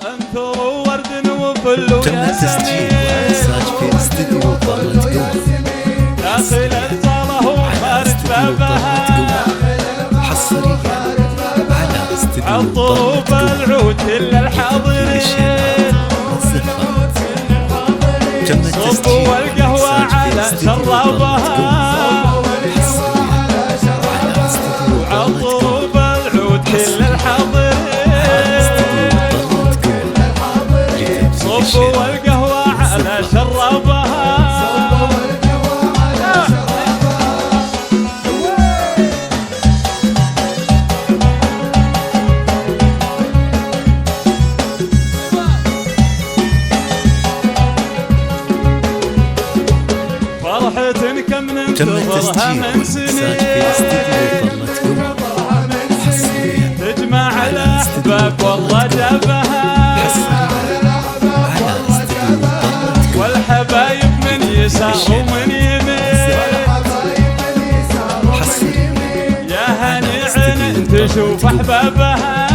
انثروا ورد وفل تم تسجيل وإنتاج في استديو طلة قمر داخل الزارة وخارج بابها حصريا على استديو عالطوب العود إلا الحاضرين صبوا القهوة على شرابها عالطوب العود إلا الحاضرين صبوا القهوة على شرابها فرحة كم ننتظرها من سنين تجمع الأحباب والله جابها والحبايب من يسار ومن يمين يا هني عين تشوف أحبابها